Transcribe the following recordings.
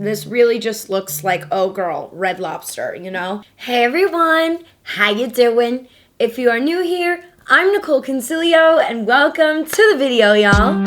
This really just looks like, oh girl, Red Lobster, you know? Hey everyone, how you doing? If you are new here, I'm Nicol Concilio and welcome to the video, y'all.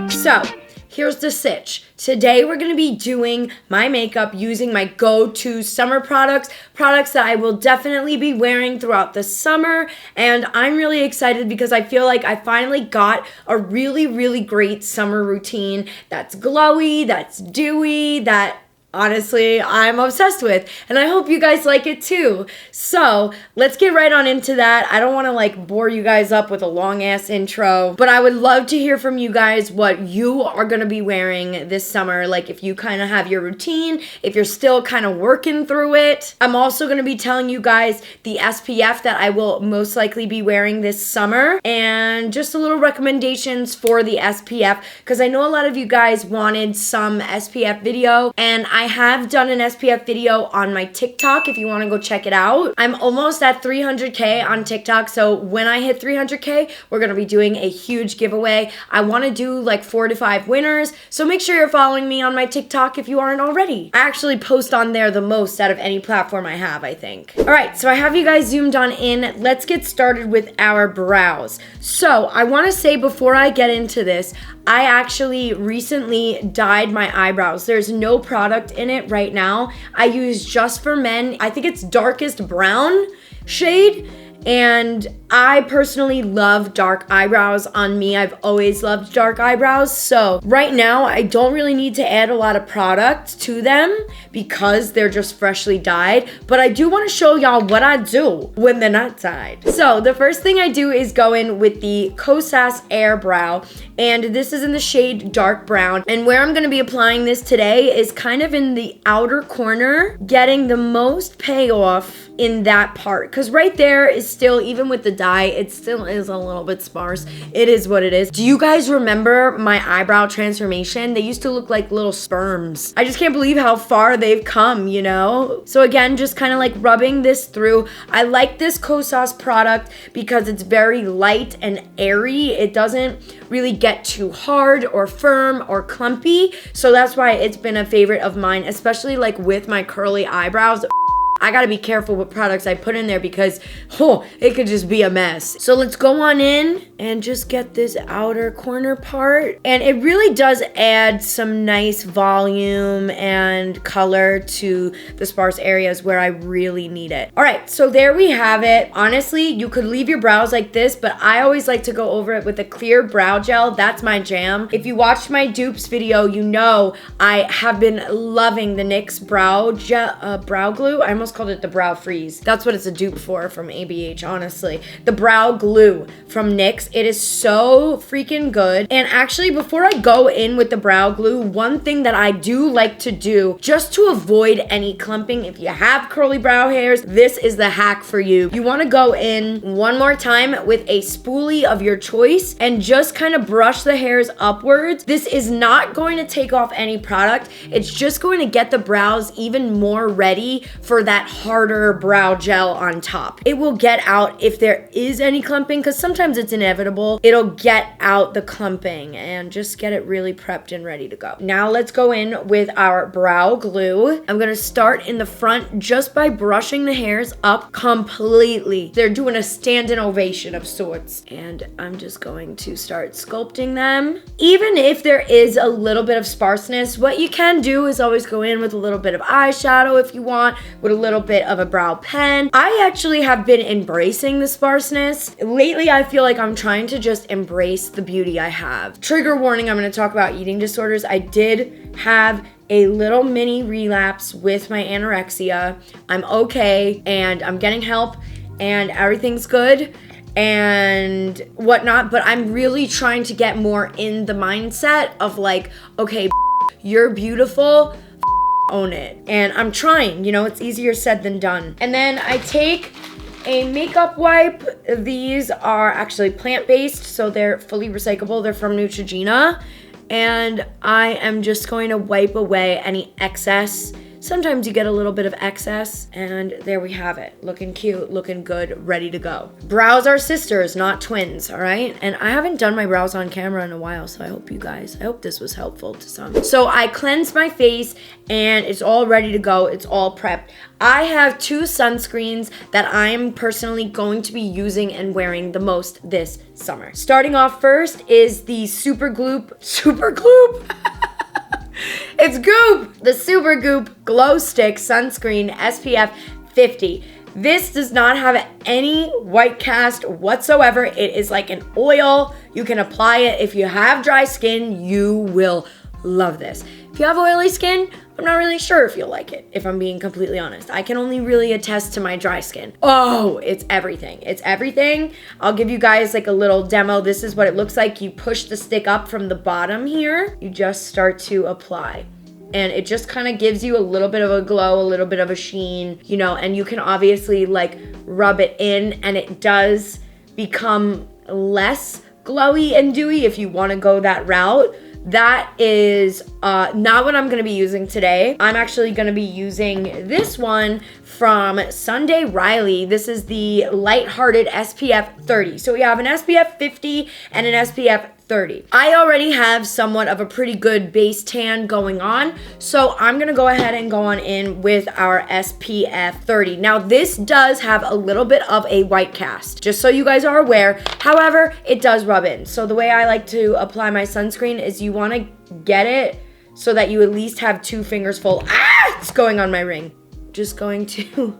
So, here's the sitch. Today we're going to be doing my makeup using my go-to summer products that I will definitely be wearing throughout the summer, and I'm really excited because I feel like I finally got a really great summer routine that's glowy, that's dewy, that honestly, I'm obsessed with, and I hope you guys like it too. So let's get right on into that. I don't want to like bore you guys up with a long ass intro, but I would love to hear from you guys what you are going to be wearing this summer. Like if you kind of have your routine, if you're still kind of working through it. I'm also going to be telling you guys the SPF that I will most likely be wearing this summer, and just a little recommendations for the SPF because I know a lot of you guys wanted some SPF video, and I have done an SPF video on my TikTok if you want to go check it out. I'm almost at 300K on TikTok, so when I hit 300K, we're going to be doing a huge giveaway. I want to do like 4 to 5 winners, so make sure you're following me on my TikTok if you aren't already. I actually post on there the most out of any platform I have, I think. Alright, so I have you guys zoomed on in. Let's get started with our brows. So I want to say before I get into this, I actually recently dyed my eyebrows. There's no product in it right now. I use Just for Men. I think it's darkest brown shade. And I personally love dark eyebrows on me. I've always loved dark eyebrows. So right now, I don't really need to add a lot of product to them because they're just freshly dyed. But I do want to show y'all what I do when they're not dyed. So the first thing I do is go in with the Kosas Air Brow. And this is in the shade dark brown. And where I'm going to be applying this today is kind of in the outer corner, getting the most payoff in that part. Because right there is still, even with the dye, it still is a little bit sparse. It is what it is. Do you guys remember my eyebrow transformation? They used to look like little sperms. I just can't believe how far they've come, you know? So again, just kind of like rubbing this through. I like this Kosas product because it's very light and airy. It doesn't really get too hard or firm or clumpy. So that's why it's been a favorite of mine, especially like with my curly eyebrows. I gotta be careful with products I put in there because, it could just be a mess. So let's go on in and just get this outer corner part. And it really does add some nice volume and color to the sparse areas where I really need it. All right, so there we have it. Honestly, you could leave your brows like this, but I always like to go over it with a clear brow gel. That's my jam. If you watched my dupes video, you know I have been loving the NYX Brow Glue. I almost called it the Brow Freeze. That's what it's a dupe for from ABH, honestly. The Brow Glue from NYX. It is so freaking good. And actually, before I go in with the Brow Glue, one thing that I do like to do, just to avoid any clumping, if you have curly brow hairs, this is the hack for you. You want to go in one more time with a spoolie of your choice and just kind of brush the hairs upwards. This is not going to take off any product. It's just going to get the brows even more ready for that harder brow gel on top. It will get out if there is any clumping, because sometimes it's inevitable. It'll get out the clumping and just get it really prepped and ready to go. Now let's go in with our brow glue. I'm gonna start in the front just by brushing the hairs up completely. They're doing a standing ovation of sorts. And I'm just going to start sculpting them. Even if there is a little bit of sparseness, what you can do is always go in with a little bit of eyeshadow if you want, with a little bit of a brow pen. I actually have been embracing the sparseness. Lately, I feel like I'm trying to just embrace the beauty I have. Trigger warning, I'm going to talk about eating disorders. I did have a little mini relapse with my anorexia. I'm okay, and I'm getting help, and everything's good and whatnot, but I'm really trying to get more in the mindset of like, okay, you're beautiful, own it. And I'm trying, you know, it's easier said than done. And then I take a makeup wipe. These are actually plant-based, so they're fully recyclable. They're from Neutrogena. And I am just going to wipe away any excess sometimes you get a little bit of excess, and there we have it. Looking cute, looking good, ready to go. Brows are sisters, not twins, all right? And I haven't done my brows on camera in a while, so I hope this was helpful to some. So I cleansed my face, and it's all ready to go. It's all prepped. I have 2 sunscreens that I'm personally going to be using and wearing the most this summer. Starting off first is the Super Gloop. It's Goop, the Super Goop Glow Stick Sunscreen SPF 50. This does not have any white cast whatsoever. It is like an oil. You can apply it. If you have dry skin, you will love this. If you have oily skin, I'm not really sure if you'll like it, if I'm being completely honest. I can only really attest to my dry skin. Oh, it's everything. It's everything. I'll give you guys like a little demo. This is what it looks like. You push the stick up from the bottom here. You just start to apply. And it just kind of gives you a little bit of a glow, a little bit of a sheen, you know, and you can obviously like rub it in, and it does become less glowy and dewy if you want to go that route. That is not what I'm going to be using today. I'm actually going to be using this one from Sunday Riley. This is the Lighthearted SPF 30. So we have an SPF 50 and an SPF 30. I already have somewhat of a pretty good base tan going on, so I'm gonna go ahead and go on in with our SPF 30. Now this does have a little bit of a white cast, just so you guys are aware. However, it does rub in. So the way I like to apply my sunscreen is you wanna get it so that you at least have 2 fingers full. Ah, it's going on my ring. Just going to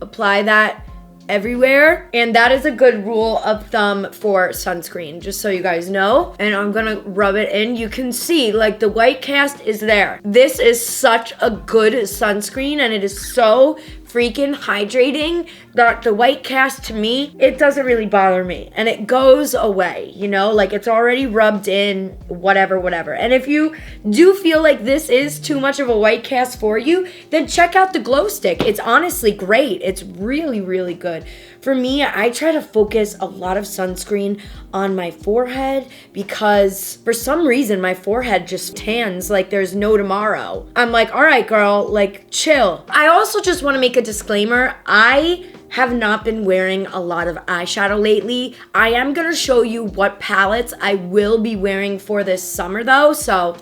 apply that everywhere, and that is a good rule of thumb for sunscreen, just so you guys know. And I'm gonna rub it in. You can see like the white cast is there. This is such a good sunscreen, and it is so freaking hydrating that the white cast, to me, it doesn't really bother me, and it goes away, you know, like it's already rubbed in, whatever. And if you do feel like this is too much of a white cast for you, then check out the glow stick. It's honestly great. It's really good. For me, I try to focus a lot of sunscreen on my forehead because for some reason my forehead just tans like there's no tomorrow. I'm like, all right, girl, like chill. I also just want to make a disclaimer. I have not been wearing a lot of eyeshadow lately. I am gonna show you what palettes I will be wearing for this summer though, so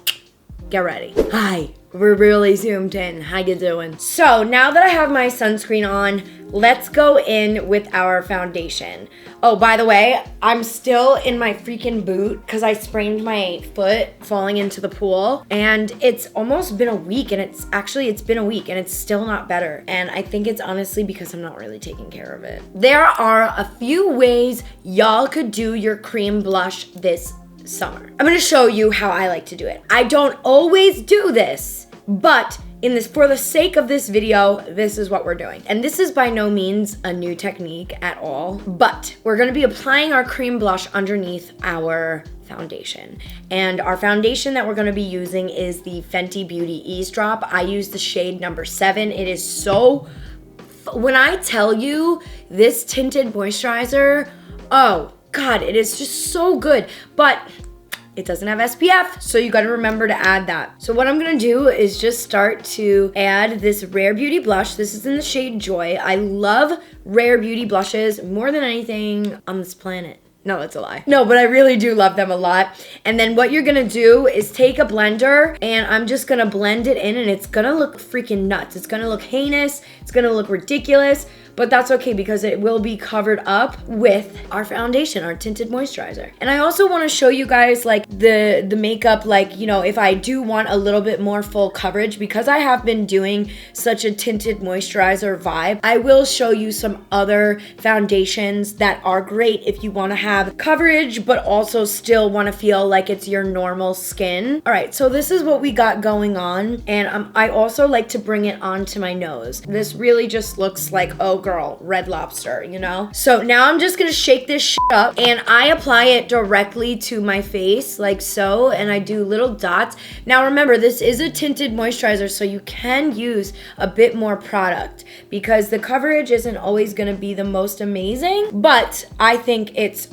get ready. Hi, we're really zoomed in. How you doing? So now that I have my sunscreen on, let's go in with our foundation. Oh, by the way, I'm still in my freaking boot because I sprained my foot falling into the pool, and it's almost been a week, and it's been a week and it's still not better. And I think it's honestly because I'm not really taking care of it. There are a few ways y'all could do your cream blush this summer. I'm gonna show you how I like to do it. I don't always do this, but for the sake of this video, this is what we're doing. And this is by no means a new technique at all, but we're gonna be applying our cream blush underneath our foundation. And our foundation that we're gonna be using is the Fenty Beauty Eaze Drop. I use the shade number 7. It is so, when I tell you this tinted moisturizer, oh God, it is just so good. But it doesn't have SPF, so you gotta remember to add that. So what I'm gonna do is just start to add this Rare Beauty blush. This is in the shade Joy. I love Rare Beauty blushes more than anything on this planet. No, that's a lie. No, but I really do love them a lot. And then what you're gonna do is take a blender, and I'm just gonna blend it in, and it's gonna look freaking nuts. It's gonna look heinous, it's gonna look ridiculous, but that's okay because it will be covered up with our foundation, our tinted moisturizer. And I also wanna show you guys like the makeup, like, you know, if I do want a little bit more full coverage, because I have been doing such a tinted moisturizer vibe, I will show you some other foundations that are great if you wanna have coverage, but also still wanna feel like it's your normal skin. All right, so this is what we got going on. And I also like to bring it onto my nose. This really just looks like, oh girl, Red Lobster, you know? So now I'm just gonna shake this shit up and I apply it directly to my face like so, and I do little dots. Now remember, this is a tinted moisturizer, so you can use a bit more product because the coverage isn't always gonna be the most amazing, but I think it's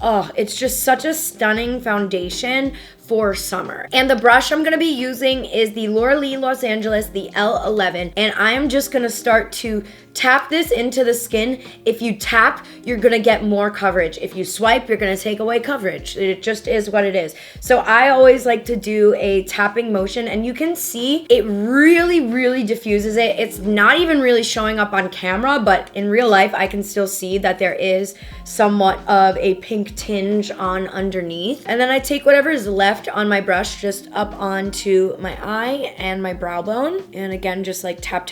just such a stunning foundation for summer. And the brush I'm gonna be using is the Lilly Los Angeles, the L11, and I am just gonna start to tap this into the skin. If you tap, you're gonna get more coverage. If you swipe, you're gonna take away coverage. It just is what it is. So I always like to do a tapping motion, and you can see it really diffuses it. It's not even really showing up on camera, but in real life, I can still see that there is somewhat of a pink tinge on underneath. And then I take whatever is left on my brush just up onto my eye and my brow bone, and again just like tap.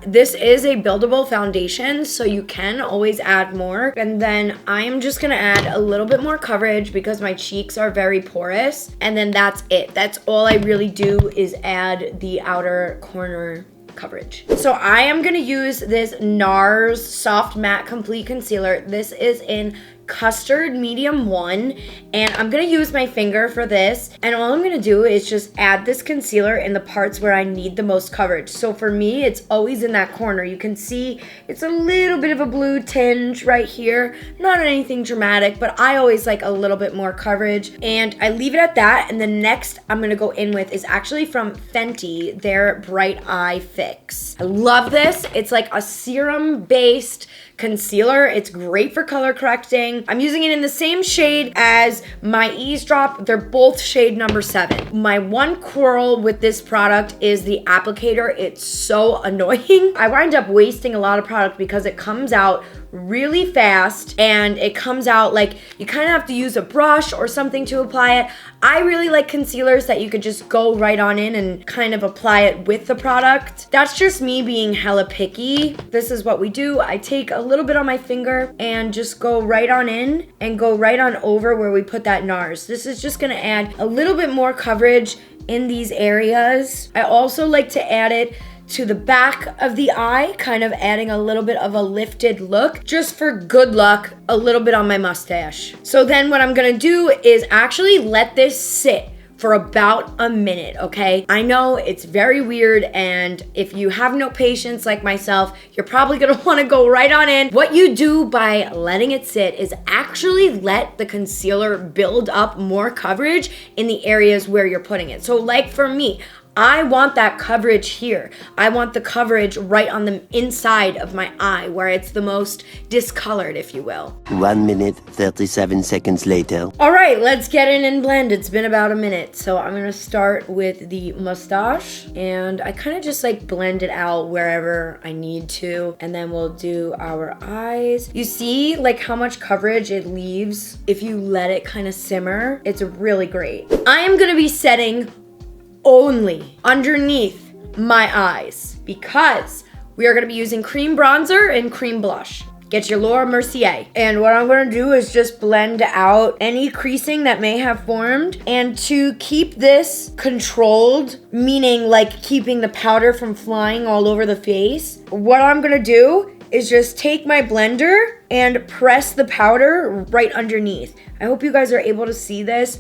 This is a buildable foundation, so you can always add more. And then I'm just gonna add a little bit more coverage because my cheeks are very porous, and then that's it. That's all I really do is add the outer corner coverage. So I am gonna use this NARS Soft Matte Complete Concealer. This is in Custard Medium 1, and I'm gonna use my finger for this, and all I'm gonna do is just add this concealer in the parts where I need the most coverage. So for me, it's always in that corner. You can see it's a little bit of a blue tinge right here, not anything dramatic, but I always like a little bit more coverage, and I leave it at that. And the next I'm gonna go in with is actually from Fenty, their Bright Eye Fix. I love this. It's like a serum based concealer. It's great for color correcting. I'm using it in the same shade as my Eaze drop. They're both shade number 7. My one quarrel with this product is the applicator. It's so annoying. I wind up wasting a lot of product because it comes out really fast, and it comes out like you kind of have to use a brush or something to apply it. I really like concealers that you could just go right on in and kind of apply it with the product. That's just me being hella picky. This is what we do. I take a little bit on my finger and just go right on in and go right on over where we put that NARS. This is just gonna add a little bit more coverage in these areas. I also like to add it to the back of the eye, kind of adding a little bit of a lifted look, just for good luck, a little bit on my mustache. So then what I'm gonna do is actually let this sit for about a minute, okay? I know it's very weird, and if you have no patience like myself, you're probably gonna wanna go right on in. What you do by letting it sit is actually let the concealer build up more coverage in the areas where you're putting it. So like for me, I want that coverage here. I want the coverage right on the inside of my eye where it's the most discolored, if you will. 1 minute, 37 seconds later. All right, let's get in and blend. It's been about a minute. So I'm gonna start with the mustache, and I kind of just like blend it out wherever I need to. And then we'll do our eyes. You see like how much coverage it leaves if you let it kind of simmer. It's really great. I am gonna be setting only underneath my eyes because we are gonna be using cream bronzer and cream blush. Get your Laura Mercier. And what I'm gonna do is just blend out any creasing that may have formed. And to keep this controlled, meaning like keeping the powder from flying all over the face, what I'm gonna do is just take my blender and press the powder right underneath. I hope you guys are able to see this.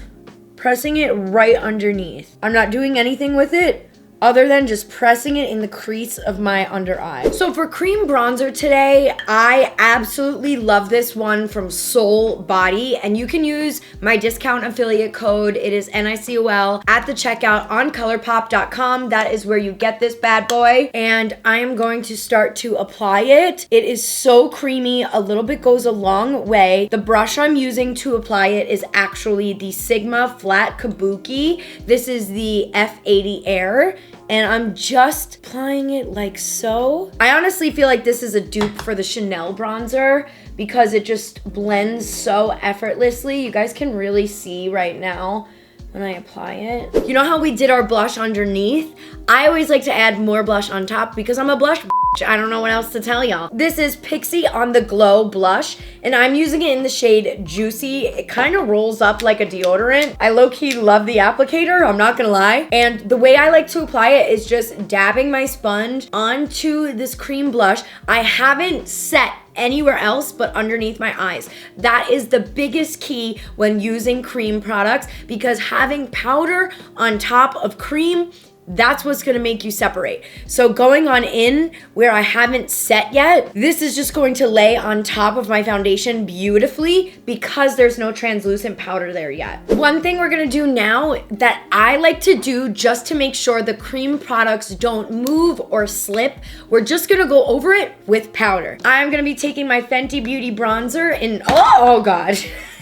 Pressing it right underneath. I'm not doing anything with it other than just pressing it in the crease of my under eye. So for cream bronzer today, I absolutely love this one from Soul Body, and you can use my discount affiliate code. It is NICOL at the checkout on ColourPop.com. That is where you get this bad boy, and I am going to start to apply it. It is so creamy. A little bit goes a long way. The brush I'm using to apply it is actually the Sigma Flat Kabuki. This is the F80 Air, and I'm just applying it like so. I honestly feel like this is a dupe for the Chanel bronzer because it just blends so effortlessly. You guys can really see right now when I apply it. You know how we did our blush underneath? I always like to add more blush on top because I'm a blush I don't know what else to tell y'all. This is Pixi On The Glow blush, and I'm using it in the shade Juicy. It kind of rolls up like a deodorant. I low-key love the applicator, I'm not gonna lie. And the way I like to apply it is just dabbing my sponge onto this cream blush. I haven't set anywhere else but underneath my eyes. That is the biggest key when using cream products, because having powder on top of cream, that's what's gonna make you separate. So going on in where I haven't set yet, this is just going to lay on top of my foundation beautifully because there's no translucent powder there yet. One thing we're gonna do now that I like to do just to make sure the cream products don't move or slip, we're just gonna go over it with powder. I'm gonna be taking my Fenty Beauty bronzer in, oh God.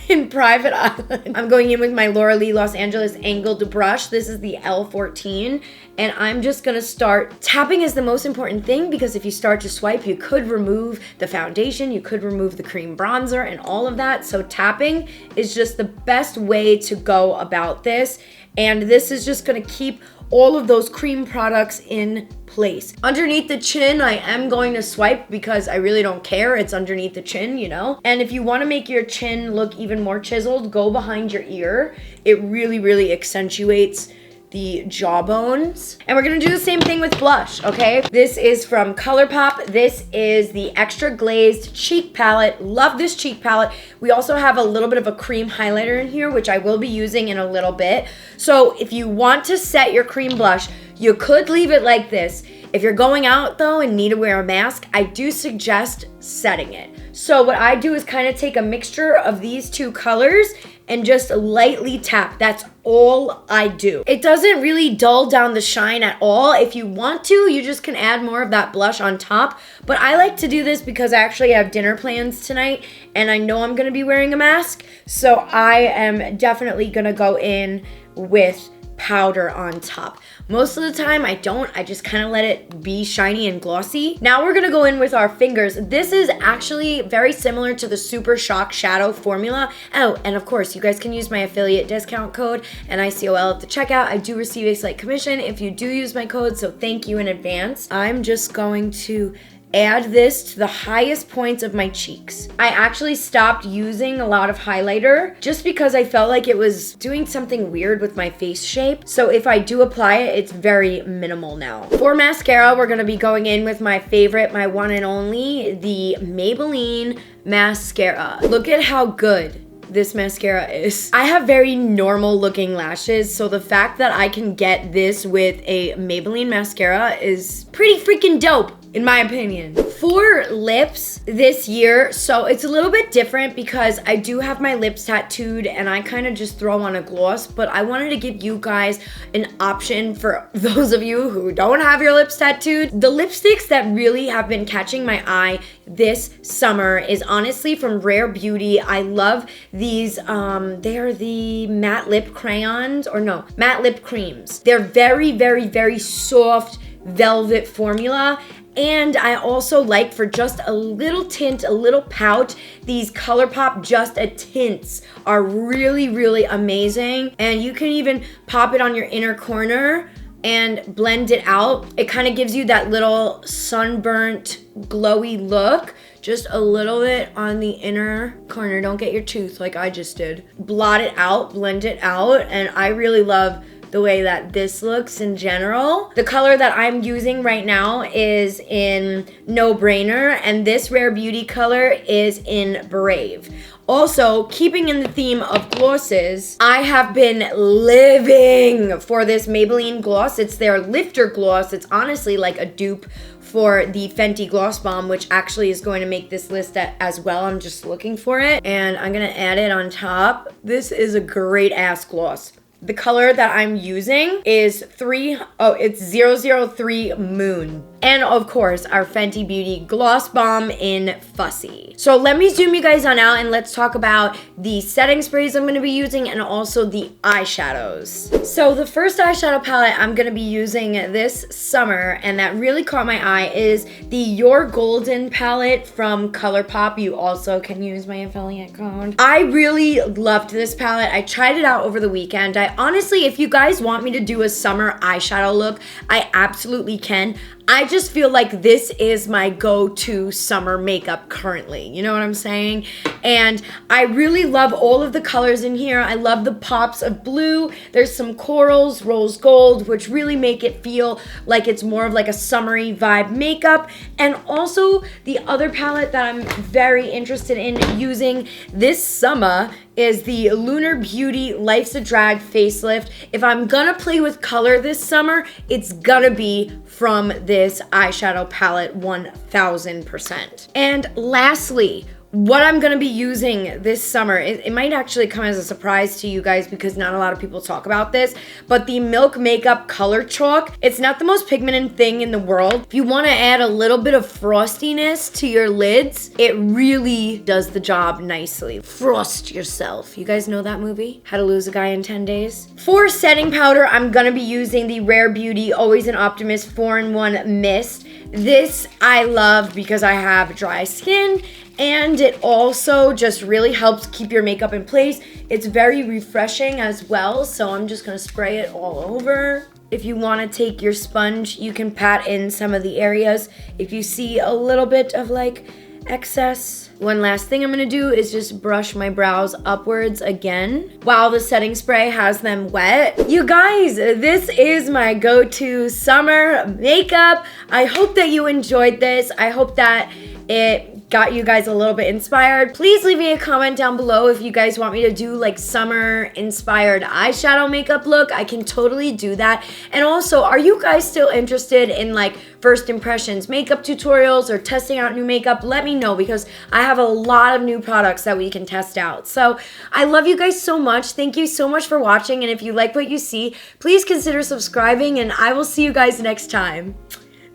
In Private Island. I'm going in with my Lilly Los Angeles angled brush. This is the L14, and I'm just gonna start. Tapping is the most important thing, because if you start to swipe, you could remove the foundation, you could remove the cream bronzer and all of that. So tapping is just the best way to go about this. And this is just gonna keep all of those cream products in place. Underneath the chin, I am going to swipe because I really don't care. It's underneath the chin, you know? And if you wanna make your chin look even more chiseled, go behind your ear. It really, really accentuates the jawbones. And we're gonna do the same thing with blush, okay? This is from ColourPop. This is the Extra Glazed Cheek Palette. Love this cheek palette. We also have a little bit of a cream highlighter in here, which I will be using in a little bit. So if you want to set your cream blush, you could leave it like this. If you're going out though and need to wear a mask, I do suggest setting it. So what I do is kind of take a mixture of these two colors and just lightly tap. That's all I do. It doesn't really dull down the shine at all. If you want to, you just can add more of that blush on top. But I like to do this because I actually have dinner plans tonight and I know I'm gonna be wearing a mask. So I am definitely gonna go in with powder on top. Most of the time I don't, I just kind of let it be shiny and glossy. Now we're gonna go in with our fingers. This is actually very similar to the Super Shock Shadow formula. Oh, and of course you guys can use my affiliate discount code NICOL at the checkout. I do receive a slight commission if you do use my code, so thank you in advance. I'm just going to add this to the highest points of my cheeks. I actually stopped using a lot of highlighter just because I felt like it was doing something weird with my face shape. So if I do apply it, it's very minimal now. For mascara, we're gonna be going in with my favorite, my one and only, the Maybelline mascara. Look at how good this mascara is. I have very normal looking lashes, so the fact that I can get this with a Maybelline mascara is pretty freaking dope, in my opinion. For lips this year, so it's a little bit different because I do have my lips tattooed and I kind of just throw on a gloss, but I wanted to give you guys an option for those of you who don't have your lips tattooed. The lipsticks that really have been catching my eye this summer is honestly from Rare Beauty. I love these, they are the matte lip crayons, or no, matte lip creams. They're very, very, very soft velvet formula. And I also like, for just a little tint, a little pout, these ColourPop Just a Tints are really, really amazing. And you can even pop it on your inner corner and blend it out. It kind of gives you that little sunburnt, glowy look. Just a little bit on the inner corner. Don't get your tooth like I just did. Blot it out, blend it out, and I really love the way that this looks in general. The color that I'm using right now is in No Brainer, and this Rare Beauty color is in Brave. Also, keeping in the theme of glosses, I have been living for this Maybelline gloss. It's their Lifter Gloss. It's honestly like a dupe for the Fenty Gloss Bomb, which actually is going to make this list as well. I'm just looking for it, and I'm gonna add it on top. This is a great ass gloss. The color that I'm using is it's 003 Moon. And of course, our Fenty Beauty Gloss Bomb in Fussy. So let me zoom you guys on out and let's talk about the setting sprays I'm gonna be using and also the eyeshadows. So the first eyeshadow palette I'm gonna be using this summer, and that really caught my eye, is the Your Golden palette from ColourPop. You also can use my affiliate code. I really loved this palette. I tried it out over the weekend. Honestly, if you guys want me to do a summer eyeshadow look, I absolutely can. I just feel like this is my go-to summer makeup currently. You know what I'm saying? And I really love all of the colors in here. I love the pops of blue. There's some corals, rose gold, which really make it feel like it's more of like a summery vibe makeup. And also the other palette that I'm very interested in using this summer is the Lunar Beauty Life's a Drag Facelift. If I'm gonna play with color this summer, it's gonna be from this eyeshadow palette 1000%. And lastly, what I'm gonna be using this summer, it might actually come as a surprise to you guys because not a lot of people talk about this, but the Milk Makeup Color Chalk, it's not the most pigmented thing in the world. If you wanna add a little bit of frostiness to your lids, it really does the job nicely. Frost yourself. You guys know that movie? How to Lose a Guy in 10 Days? For setting powder, I'm gonna be using the Rare Beauty Always an Optimist 4-in-1 Mist. This I love because I have dry skin, and it also just really helps keep your makeup in place. It's very refreshing as well, so I'm just gonna spray it all over. If you wanna take your sponge, you can pat in some of the areas if you see a little bit of like excess. One last thing I'm gonna do is just brush my brows upwards again while the setting spray has them wet. You guys, this is my go-to summer makeup. I hope that you enjoyed this. I hope that it got you guys a little bit inspired. Please leave me a comment down below if you guys want me to do like summer inspired eyeshadow makeup look. I can totally do that. And also, are you guys still interested in like first impressions makeup tutorials or testing out new makeup? Let me know because I have a lot of new products that we can test out. So I love you guys so much. Thank you so much for watching. And if you like what you see, please consider subscribing and I will see you guys next time.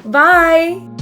Bye.